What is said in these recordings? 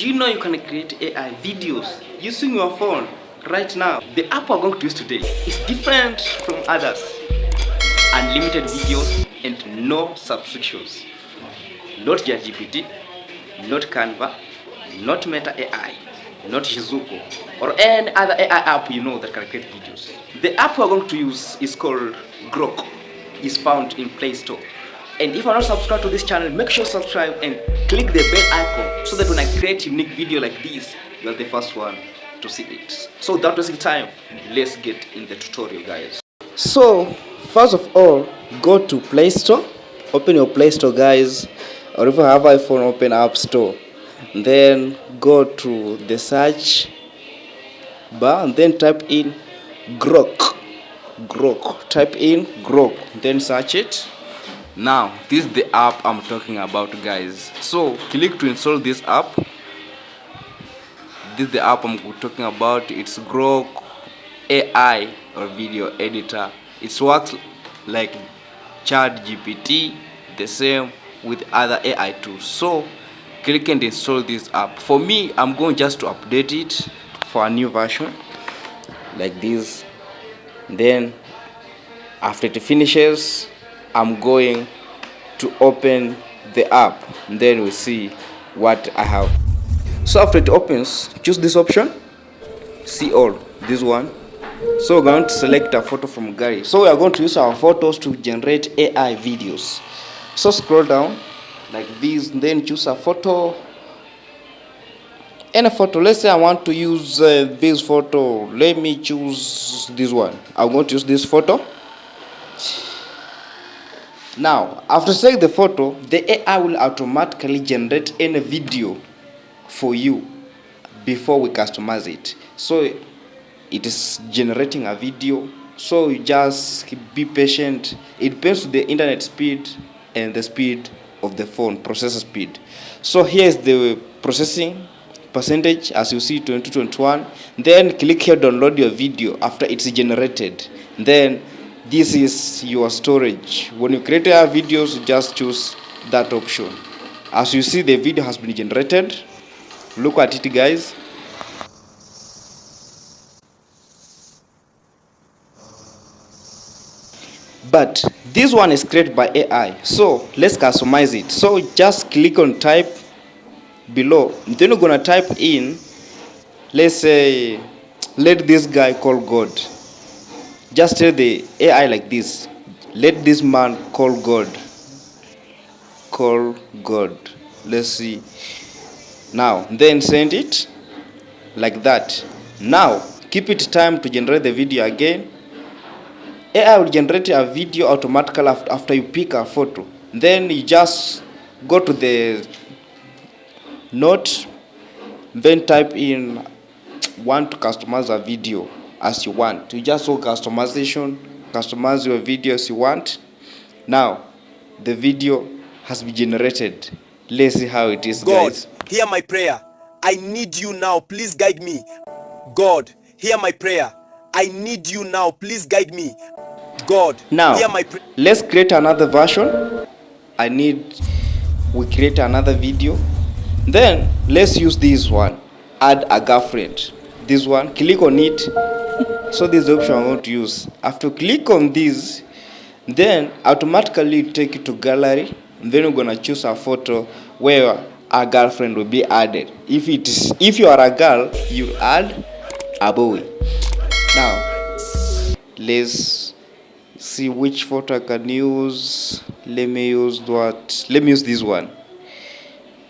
Do you know you can create AI videos using your phone right now? The app we're going to use today is different from others. Unlimited videos and no subscriptions. Not ChatGPT, not Canva, not Meta AI, not Shizuko, or any other AI app you know that can create videos. The app we're going to use is called Grok. It's found in Play Store. And if you're not subscribed to this channel, make sure to subscribe and click the bell icon so that when I create a unique video like this, you're the first one to see it. So without wasting time, let's get in the tutorial, guys. So first of all, go to Play Store. Open your Play Store, guys, or if you have iPhone, open App Store. Then go to the search bar and then type in Grok. Type in Grok, then search it. Now this is the app I'm talking about, guys. So click to install this app. This is the app I'm talking about. It's Grok AI or video editor. It works like ChatGPT, the same with other AI tools. So click and install this app. For me, I'm going just to update it for a new version like this. Then after it finishes, I'm going to open the app, and then we see what I have. So after it opens, choose this option, see all, this one. So we're going to select a photo from gallery. So we are going to use our photos to generate AI videos. So scroll down like this, and then choose a photo, any photo. Let's say I want to use this photo. Let me choose this one. I'm going to use this photo. Now after selecting the photo, the AI will automatically generate any video for you before we customize it. So it is generating a video, so you just be patient. It depends on the internet speed and the speed of the phone processor speed. So here is the processing percentage, as you see, 2021. Then click here, download your video after it's generated. Then this is your storage. When you create your videos, just choose that option. As you see, the video has been generated. Look at it, guys. But this one is created by AI, so let's customize it. So just click on type below, then you're gonna type in, let's say, let this guy call God. Just tell the AI like this, let this man call God. Let's see. Now then send it like that. Now keep it time to generate the video again. AI will generate a video automatically after you pick a photo. Then you just go to the note, then type in want to customize a video as you want. You just go customization, customize your video as you want. Now the video has been generated. Let's see how it is, guys. God, hear my prayer. I need you now. Please guide me. God, hear my prayer. I need you now. Please guide me. God, now hear my prayer. Let's create another version. We create another video. Then let's use this one, add a girlfriend. This one, click on it. So this is the option I'm going to use. After click on this, then automatically take it to gallery. And then we're gonna choose a photo where a girlfriend will be added. If you are a girl, you add a boy. Now let's see which photo I can use. Let me use this one.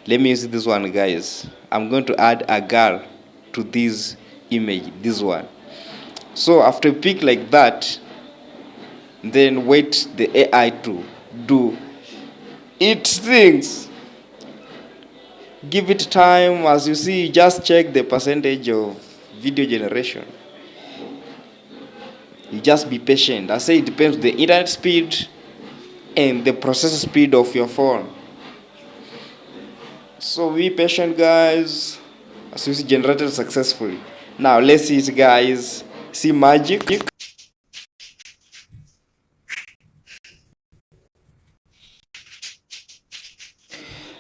Let me use this one, guys. I'm going to add a girl to this image, this one. So after you pick like that, then wait the AI to do its things. Give it time. As you see, just check the percentage of video generation. You just be patient. I say it depends on the internet speed and the processor speed of your phone. So be patient, guys. As you see, generated successfully. Now let's see it, guys. See magic.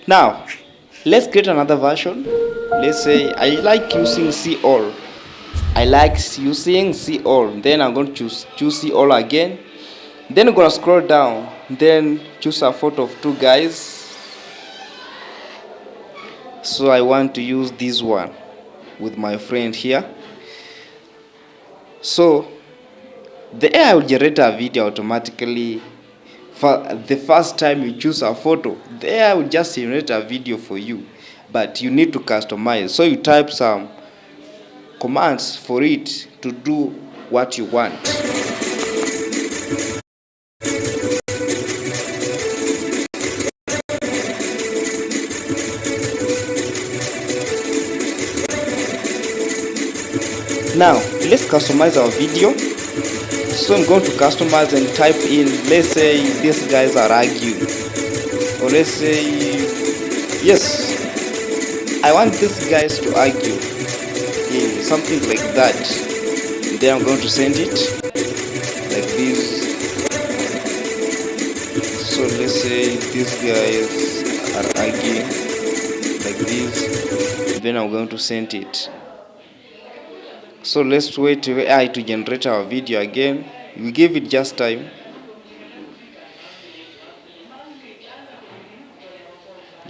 Now Let's create another version. Let's say I like using see all. I like using see all. Then I'm going to choose see all again. Then I'm gonna scroll down. Then choose a photo of two guys. So I want to use this one with my friend here. So the AI will generate a video automatically. For the first time you choose a photo, the AI will just generate a video for you, but you need to customize. So you type some commands for it to do what you want. Now let's customize our video. So I'm going to customize and type in, let's say these guys are arguing, or let's say, yes, I want these guys to argue, something like that. Then I'm going to send it like this. So let's say these guys are arguing like this. Then I'm going to send it. So let's wait for AI to generate our video again. We give it just time.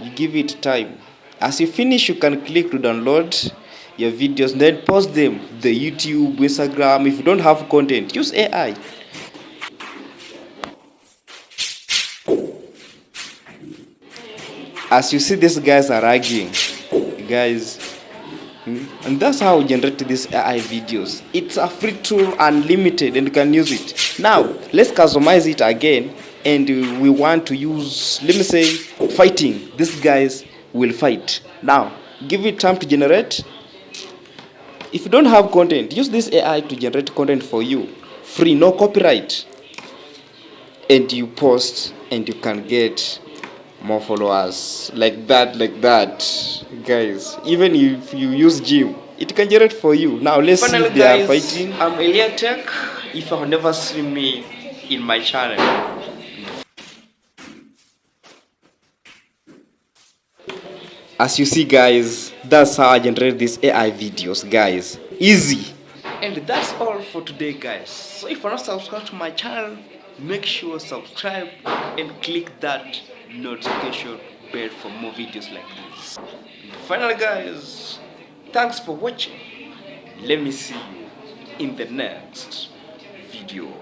You give it time. As you finish, you can click to download your videos, then post them. The YouTube, Instagram. If you don't have content, use AI. As you see, these guys are arguing, guys. And that's how we generate these AI videos. It's a free tool, unlimited, and you can use it. Now, let's customize it again. And we want to use, let me say, fighting. These guys will fight. Now, give it time to generate. If you don't have content, use this AI to generate content for you. Free, no copyright. And you post, and you can get more followers like that, guys. Even if you use gym, it can generate for you. Now let's see if they are fighting. I'm EliahTech. If you have never seen me in my channel, as you see, guys, that's how I generate these AI videos, guys. Easy. And that's all for today, guys. So if you're not subscribed to my channel, make sure subscribe and click that notification bell for more videos like this. Finally, guys, thanks for watching. Let me see you in the next video.